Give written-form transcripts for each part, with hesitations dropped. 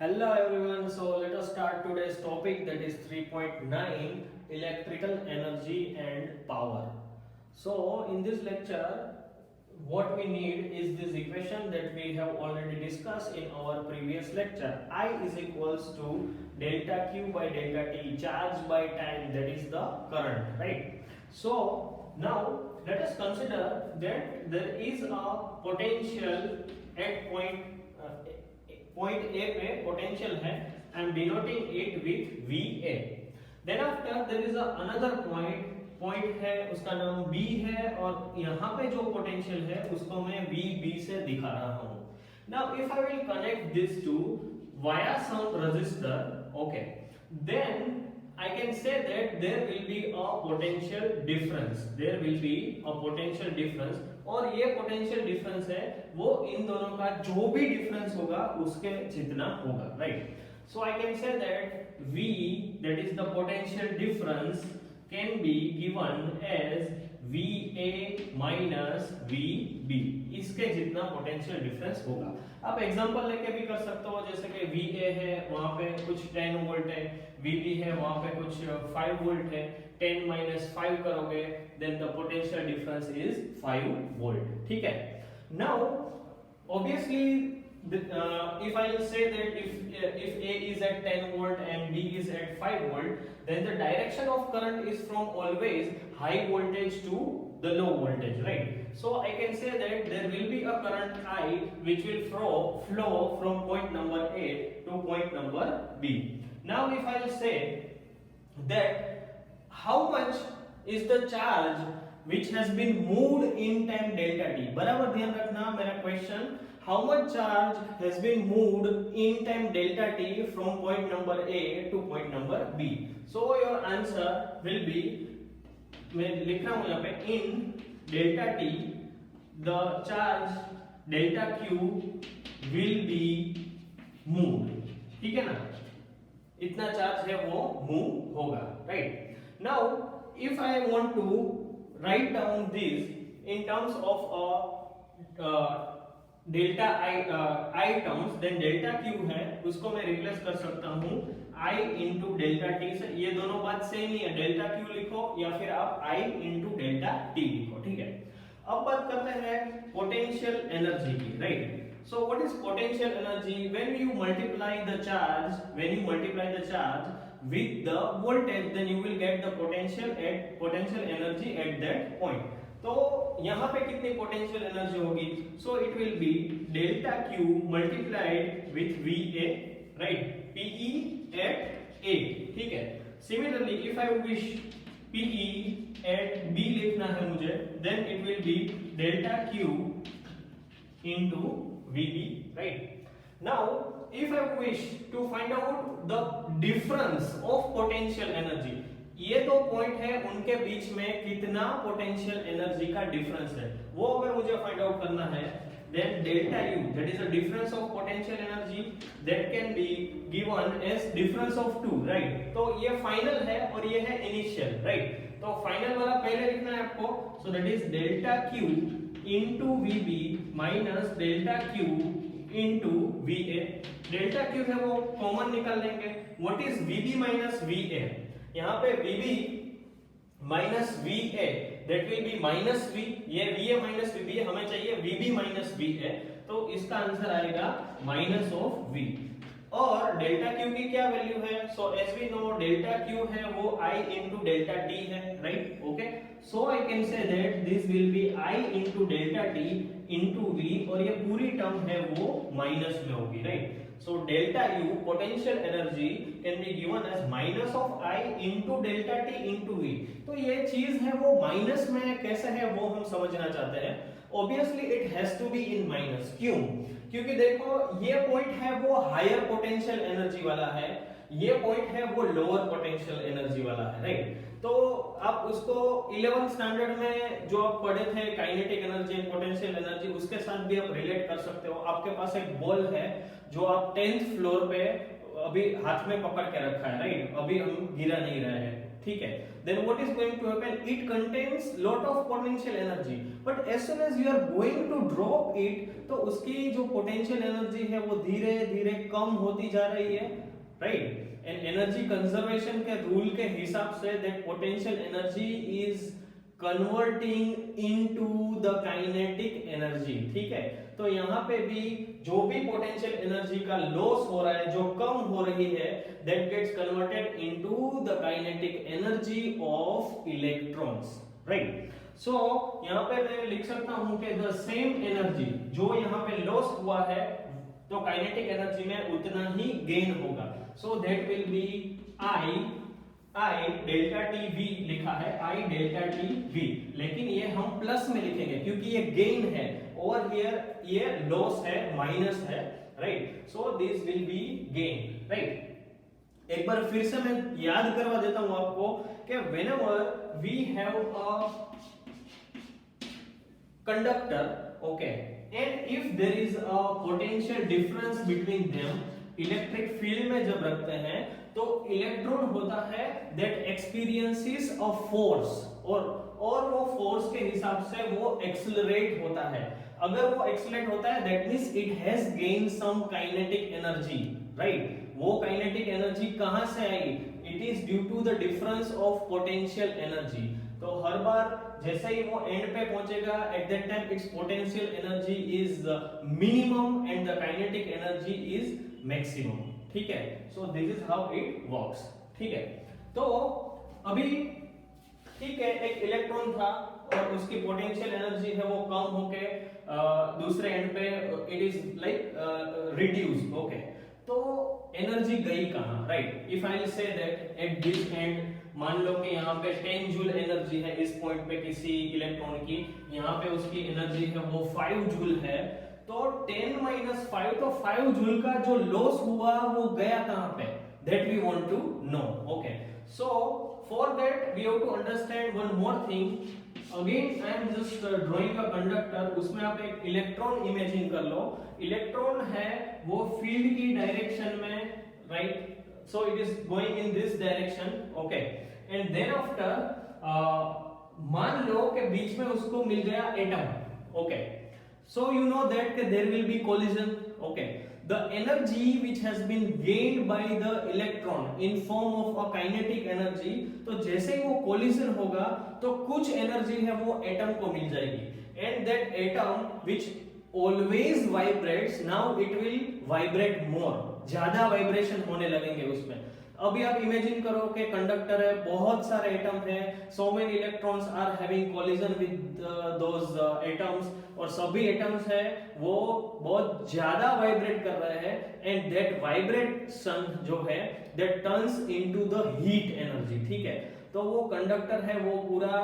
Hello everyone, so let us start today's topic, that is 3.9 electrical energy and power. So in this lecture what we need is this equation that we have already discussed in our previous lecture. I is equals to delta Q by delta T, charge by time, that is the current, right? So now let us consider that there is a potential at point A पे potential है. I am denoting it with VA. Then after there is another point है, उसका नाम B है, और यहाँ पे जो पोटेंशियल है उसको मैं VB से दिखा रहा हूँ. Now if I will connect this two via some resistor, okay, then I can say that there will be a potential difference. There will be a potential difference. और ये पोटेंशियल डिफरेंस है वो इन दोनों का जो भी डिफरेंस होगा उसके जितना होगा, right? So I can say that V, that is the potential difference, can be given as VA minus VB. इसके जितना पोटेंशियल डिफरेंस होगा. आप एग्जांपल लेके भी कर सकते हो, जैसे कि VA है वहां पे कुछ 10 वोल्ट है, VB है वहां पे कुछ 5 वोल्ट है. 10 minus 5 करोगे then the potential difference is 5 volt. ठीक है. Now obviously if I will say that if A is at 10 volt and B is at 5 volt, then the direction of current is from always high voltage to the low voltage, right? So I can say that there will be a current I which will flow from point number A to point number B. Now if I will say that how much is the charge which has been moved in time delta t, बराबर ध्यान रखना मेरा question, how much charge has been moved in time delta t from point number A to point number B. So your answer will be, मैं लिख रहा हूँ यहाँ पे, in delta t the charge delta q will be moved. ठीक है ना, इतना चार्ज है वो मूव होगा, right? Now if I want to write down this in terms of delta I terms, then delta q है उसको मैं रिप्लेस कर सकता हूँ I into delta t से. ये दोनों बात सेम ही है, डेल्टा q लिखो या फिर आप I into delta t लिखो, ठीक है? अब बात करते हैं पोटेंशियल एनर्जी की, right? So what is potential energy? When you multiply the charge with the voltage, then you will get the potential energy at that point. तो यहाँ पे कितनी potential energy होगी? So it will be delta Q multiplied with VA, right? PE at A, ठीक है? Similarly, if I wish PE at B लिखना है मुझे, then it will be delta Q into VB, right? Now if I wish to find out the difference of potential energy, ये दो point है उनके बीच में कितना पोटेंशियल एनर्जी का डिफरेंस है वो अगर मुझे फाइंड आउट करना है, then delta U, that is the difference of potential energy, that can be given as difference of two, right? तो ये फाइनल है और ये है इनिशियल, राइट? तो फाइनल वाला पहले लिखना है आपको, so that is delta Q into VB minus delta Q into VA. Delta Q है वो कॉमन निकाल लेंगे. What is VB minus VA? यहाँ पे VB minus VA, that will be minus V. ये VA minus VB, हमें चाहिए VB minus VA, तो इसका आंसर आएगा माइनस ऑफ V. और डेल्टा Q की क्या वैल्यू है? So as we know delta Q है वो I into डेल्टा T है, right? Okay, so I can say that this will be I into delta T into V, और ये पूरी टर्म है वो माइनस में होगी, right? So delta U potential energy can be given as minus of I into delta T into V. तो ये चीज है वो माइनस में कैसे है वो हम समझना चाहते हैं. Obviously it has to be in minus. क्यों? क्योंकि देखो ये पॉइंट है वो हायर पोटेंशियल एनर्जी वाला है, ये पॉइंट है वो लोअर पोटेंशियल एनर्जी वाला है, राइट? तो आप उसको 11th स्टैंडर्ड में जो आप पढ़े थे kinetic energy and potential energy, उसके साथ भी आप रिलेट कर सकते हो. आपके पास एक बॉल है जो आप 10th फ्लोर पे अभी हाथ में पकड़ के रखा है, राइट? अभी हम गिरा नहीं रहे हैं, ठीक है. Then what is going to happen? It contains lot of potential energy, but as soon as you are going to drop it, तो उसकी जो potential energy है वो धीरे धीरे कम होती जा रही है, right? And energy conservation के rule के हिसाब से that potential energy is converting into the kinetic energy, ठीक है. तो यहाँ पे भी जो भी पोटेंशियल एनर्जी का लॉस हो रहा है, जो कम हो रही है, that gets converted into the kinetic energy of electrons, right? So यहाँ पे मैं लिख सकता हूँ कि the same energy जो यहाँ पे लॉस हुआ है, तो काइनेटिक एनर्जी में उतना ही गेन होगा. So that will be I delta T V लिखा है, I डेल्टा टी वी, लेकिन ये हम प्लस में लिखेंगे क्योंकि ये गेन है और हियर ये लॉस है, माइनस है, right? So this will B gain, right? एक बार फिर से मैं याद करवा देता हूं आपको कि whenever we have a conductor, okay, and if there is a potential difference between them, electric field में जब रखते हैं तो इलेक्ट्रॉन होता है दैट एक्सपीरियंसेस अ फोर्स, और वो फोर्स के हिसाब से वो एक्सेलरेट होता है. अगर वो एक्सेलरेट होता है that means it has gain some kinetic energy, right? वो काइनेटिक एनर्जी कहां से आई? It is due to the difference of potential energy. तो हर बार जैसे ही वो एंड पे पहुंचेगा, at that time its potential energy is minimum and the kinetic energy is maximum, ठीक है? So this is how it works, ठीक है? तो अभी ठीक है, एक इलेक्ट्रॉन था और उसकी पोटेंशियल एनर्जी है वो कम होके दूसरे एंड पे it is like reduced, okay. तो एनर्जी गई कहां, right? If I will say that at this and, मान लो कि यहाँ पे 10 जूल एनर्जी है इस पॉइंट पे किसी इलेक्ट्रॉन की, यहाँ पे उसकी एनर्जी है वो 5 जूल है, तो 10 - 5, तो 5 जूल का जो लॉस हुआ वो गया कहां पे, that we want to know, okay. So for that we have to understand one more thing. Again I am just drawing a conductor, उसमें आप एक इलेक्ट्रॉन इमेजिन कर लो. इलेक्ट्रॉन है वो फील्ड की डायरेक्शन में, right? So it is going in this direction, okay. And then after मान लो कि बीच में उसको मिल गया atom, okay. So you know that there will be collision, okay. The energy which has been gained by the electron in form of a kinetic energy, तो जैसे ही वो collision होगा तो कुछ energy है वो atom को मिल जाएगी, and that atom which always vibrates, now it will vibrate more, ज्यादा vibration होने लगेंगे उसमें. अभी आप इमेजिन करो कि कंडक्टर है, बहुत सारे एटम है, so many electrons are having collision with those atoms, और सभी एटम्स है वो बहुत ज्यादा वाइब्रेट कर रहे हैं, एंड दैट वाइब्रेशन जो है that turns into the heat energy, ठीक है? तो वो कंडक्टर है वो पूरा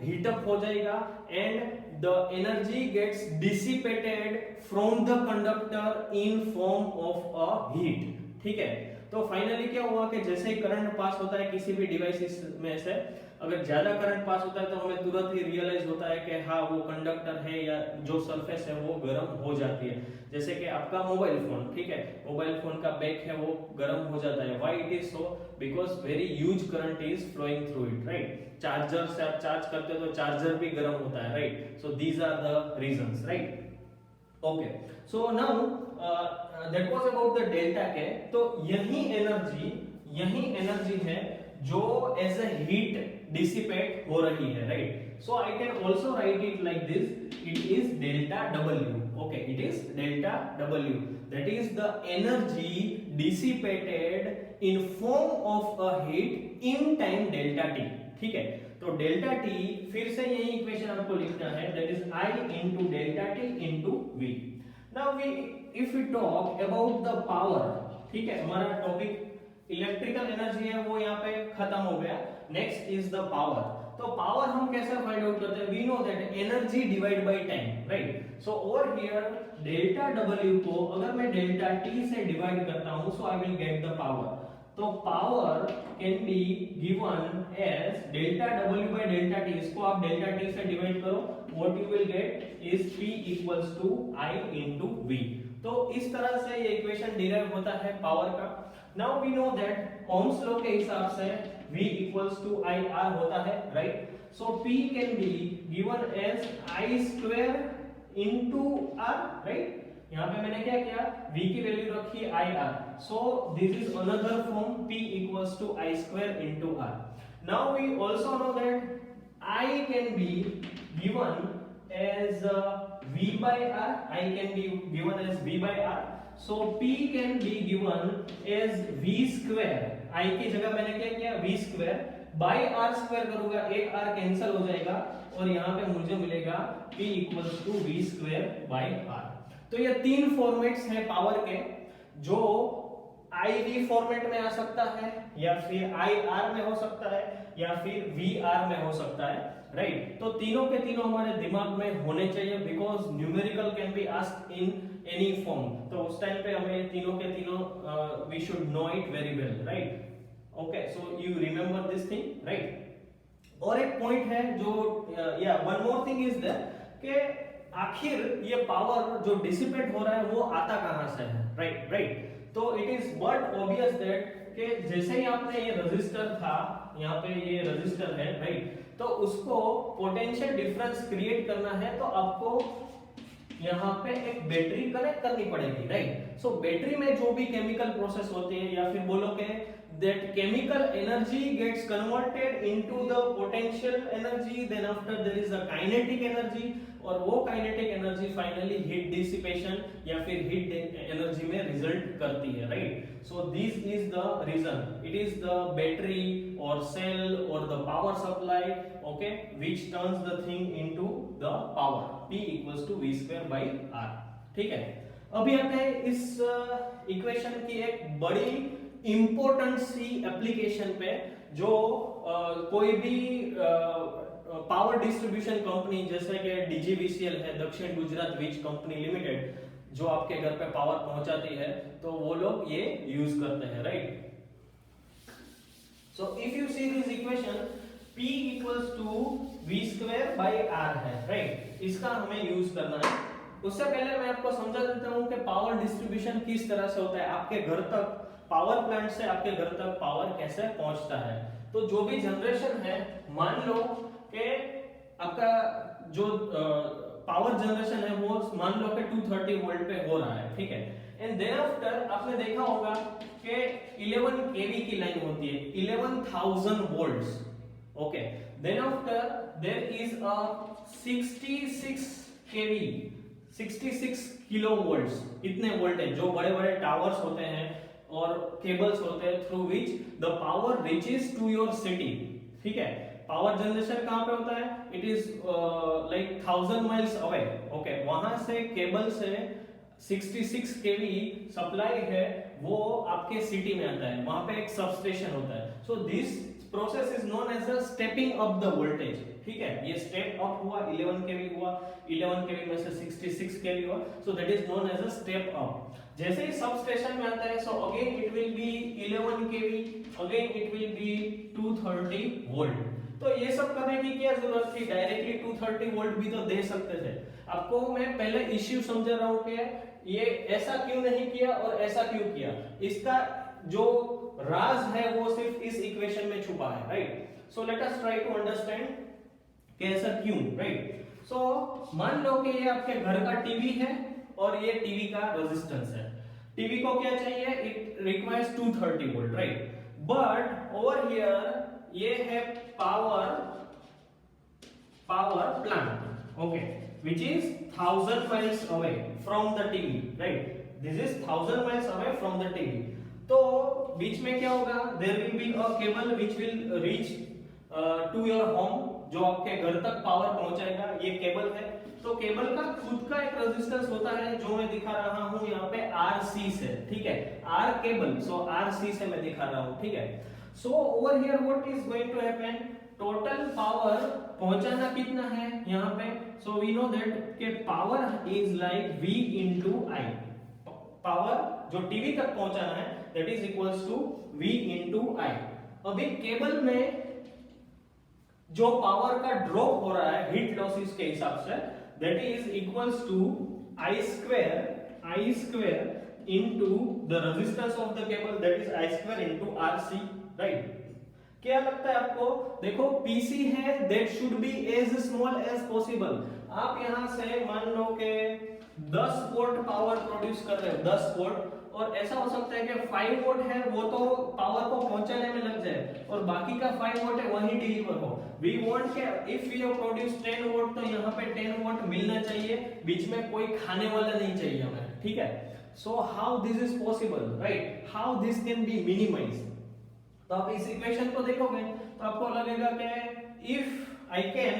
हीट अप हो जाएगा, and the energy gets dissipated from the conductor in form of a heat, ठीक है? तो फाइनली क्या हुआ कि जैसे ही करंट पास होता है किसी भी डिवाइस में से, अगर ज्यादा करंट पास होता है तो हमें तुरंत ही रियलाइज होता है कि हाँ वो कंडक्टर है या जो सरफेस है वो गर्म हो जाती है. जैसे कि आपका मोबाइल फोन, ठीक है, मोबाइल फोन का बैक है वो गर्म हो जाता है. Why it is so? Because very huge current is flowing through it, right? Charger से आप चार्ज करते हो तो चार्जर भी गर्म होता है, right? So these are the reasons, right? Okay. So now that was about the delta K. तो यही एनर्जी है जो एज अ हीट डिसिपेट हो रही है, right? So I can also right it like this, it is delta W, okay. It is delta W, that is the energy dissipated in form of a heat in time delta T, ठीक है? तो delta T, फिर से यही equation आपको लिखना है, that is I into delta T into V. Now if we talk about the power, ठीक है, हमारा टॉपिक इलेक्ट्रिकल एनर्जी है वो यहाँ पे खत्म हो गया. Next is the power. तो पावर हम कैसे फाइंड आउट करते हैं? We know that energy divide by time, right? So over here delta W को अगर मैं डेल्टा T से डिवाइड करता हूं, so I will get the power. तो power can be given as delta W by delta T. इसको आप delta T से डिवाइड करो, what you will get is P equals to I into V. तो इस तरह से ये इक्वेशन डिराइव होता है पावर का. Now we know that Ohm's law के हिसाब से V equals to IR होता है, right? So P can be given as I square into R, right? यहाँ पे मैंने क्या किया, V की वैल्यू रखी IR, so this is another form P equals to I square into R. Now we also know that I can be given as V by R. I can be given as V by R. So P can be given as V square. I की जगह मैंने क्या किया, V square by R square करूंगा, एक R cancel हो जाएगा और यहाँ पे मुझे मिलेगा P equals to V square by R. तो ये तीन फॉर्मेट्स हैं पावर के, जो IV फॉर्मेट में आ सकता है, या फिर IR में हो सकता है, या फिर VR में हो सकता है, राइट? तो तीनों के तीनों हमारे दिमाग में होने चाहिए, because numerical can be asked in any form. तो उस टाइम पे हमें तीनों के तीनों we should know it very well, right? Okay, so you remember this thing, right? और एक पॉइंट है जो या one more thing is that कि आखिर ये पावर जो डिसिपेट हो रहा है वो आता कहां से है, राइट? तो it is but obvious that कि जैसे ही आपने ये रेजिस्टर था, यहाँ पे ये रेजिस्टर है, राइट? तो उसको पोटेंशियल डिफरेंस क्रिएट करना है, तो आपको यहाँ पे एक बैटरी कनेक्ट करनी पड़ेगी, राइट? सो बैटरी में जो भी केमिकल प्रोसेस होती है, या फिर बोलो कि that chemical energy gets converted into the potential energy, then after there is a kinetic energy, और वो kinetic energy finally heat dissipation या फिर heat energy में result करती है, right? So this is the reason, it is the battery or cell or the power supply, okay, which turns the thing into the power. P equals to V square by R. ठीक है? अभी आते हैं इस equation की एक बड़ी important सी application पे, जो कोई भी पावर डिस्ट्रीब्यूशन कंपनी जैसे कि DGVCL है, दक्षिण गुजरात वीज कंपनी लिमिटेड, जो आपके घर पे पावर पहुंचाती है, तो वो लोग ये यूज करते हैं, right? So if you see this equation, P equals to V square by R है, राइट? इसका हमें यूज करना है. उससे पहले मैं आपको समझा देता हूं कि पावर डिस्ट्रीब्यूशन किस तरह से होता है, आपके घर तक पावर प्लांट से आपके घर तक पावर कैसे पहुंचता है. तो जो भी जनरेशन है, मान लो कि आपका जो पावर जनरेशन है वो मान लो कि 230 वोल्ट पे हो रहा है, ठीक है? एंड देन आफ्टर आपने देखा होगा कि 11 केवी की लाइन होती है, 11,000 volts, okay? Then after there is a 66 KV, 66 kilo volts, इतने वोल्टेज जो बड़े बड़े टावर्स होते हैं और केबल्स होते हैं through which the power reaches to your city, ठीक है? पावर जनरेशन कहां पे होता है? It is like 1000 miles away, okay? वहां से केबल से 66 केवी सप्लाई है, वो आपके सिटी में आता है, वहां पे एक सबस्टेशन होता है. So this process is known as a stepping up the voltage, ठीक है? ये स्टेप अप हुआ, 11 केवी हुआ, 11 केवी में से 66 केवी हुआ, so that is known as a step up. जैसे ही सब स्टेशन में आता है, so again it will be 11 KV, again it will be 230 volt. तो ये सब करने की क्या जरूरत थी? डायरेक्टली 230 वोल्ट भी तो दे सकते थे. आपको मैं पहले इश्यू समझा रहा हूं कि ये ऐसा क्यों नहीं किया और ऐसा क्यों किया. इसका जो राज है वो सिर्फ इस इक्वेशन में छुपा है, right? So let us try to understand कि ऐसा क्यों, राइट? सो मान लो कि ये आपके घर का टीवी है और ये टीवी का रेजिस्टेंस है. टीवी को क्या चाहिए? It requires 230 volt, right? But over here ये है power plant, okay, which is 1000 miles away from the TV, right? This is 1000 miles away from the TV. तो बीच में क्या होगा? There will be a cable which will reach to your home, जो आपके घर तक पावर पहुंचाएगा. ये केबल है, तो केबल का खुद का एक रेजिस्टेंस होता है, जो मैं दिखा रहा हूं यहाँ पे RC से, ठीक है? R केबल, सो RC से मैं दिखा रहा हूं, ठीक है? So over here what is going to happen? Total power पहुंचाना कितना है यहाँ पे? सो वी नो दैट के power is like V into I. Power जो टीवी तक पहुंचाना है that is equals to V into I. अभी केबल में जो पावर का ड्रॉप हो रहा है हीट लॉसेस के हिसाब से, that is equals to I square into the resistance of the cable, that is I square into RC, right? क्या लगता है आपको? देखो पीसी है, that should be as small as possible. आप यहां से मान लो कि 10 वोल्ट पावर प्रोड्यूस कर रहे हो, 10 वोल्ट, और ऐसा हो सकता है कि 5 वोल्ट है वो तो पावर को पहुंचाने में लग जाए और बाकी का 5 वोल्ट है वही डिलीवर हो। वी वांट के if we have produce 10 volt तो यहाँ पे 10 वोल्ट मिलना चाहिए, बीच में कोई खाने वाला नहीं चाहिए हमें, ठीक है। So how this is possible, right, how this can be minimize. तो आप इस इक्वेशन को देखोगे तो आपको लगेगा कि if I can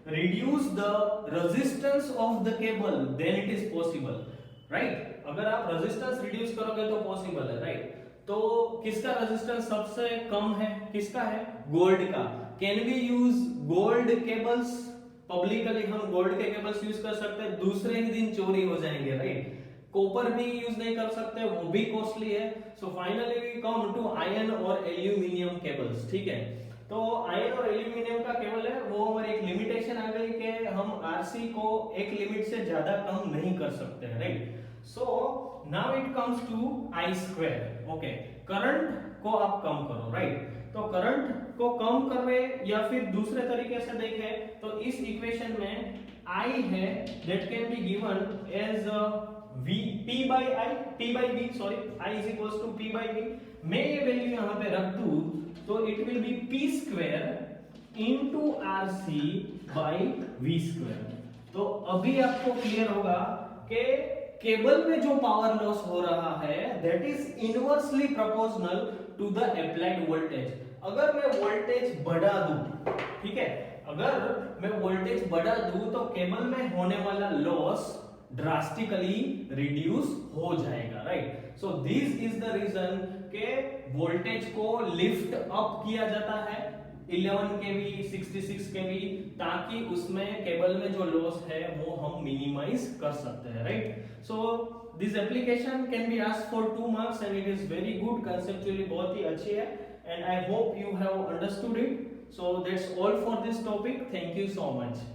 reduce the resistance of the cable then it is possible, right. अगर आप रेजिस्टेंस रिड्यूस करोगे तो पॉसिबल है, राइट। तो किसका रेजिस्टेंस सबसे कम है? किसका है? गोल्ड का। Can we use gold cables? Publicly हम गोल्ड के केबल्स यूज कर सकते हैं, दूसरे ही दिन चोरी हो जाएंगे, राइट। कॉपर भी यूज नहीं कर सकते, वो भी कॉस्टली है। So finally we come to iron और एल्यूमिनियम केबल्स, ठीक है। तो आयरन और एल्यूमिनियम का केबल है वो हमारी एक लिमिटेशन आ गई कि हम आरसी को एक लिमिट से ज्यादा कम नहीं कर सकते हैं, right. So now it comes to I square, okay. Current को आप कम करो, राइट। तो करंट को कम करें या फिर दूसरे तरीके से देखें तो इस इक्वेशन में आई है that can be given as v p by i, p by v, sorry, i is equals to p by v। मैं ये वैल्यू यहाँ पे रख दूं तो it will B p square into rc by v square. तो अभी आपको क्लियर होगा कि केबल में जो पावर लॉस हो रहा है that is inversely proportional to the applied voltage. अगर मैं वोल्टेज बढ़ा दूं, ठीक है, अगर मैं वोल्टेज बढ़ा दूं तो केबल में होने वाला लॉस ड्रास्टिकली रिड्यूस हो जाएगा, right. So this is the reason के वोल्टेज को लिफ्ट अप किया जाता है 11 केवी 66 केवी, ताकि उसमें केबल में जो लॉस है वो हम मिनिमाइज कर सकते हैं, right. So this application can be asked for 2 marks and it is very good, conceptually बहुत ही अच्छी है and I hope you have understood it. So that's all for this topic, thank you so much.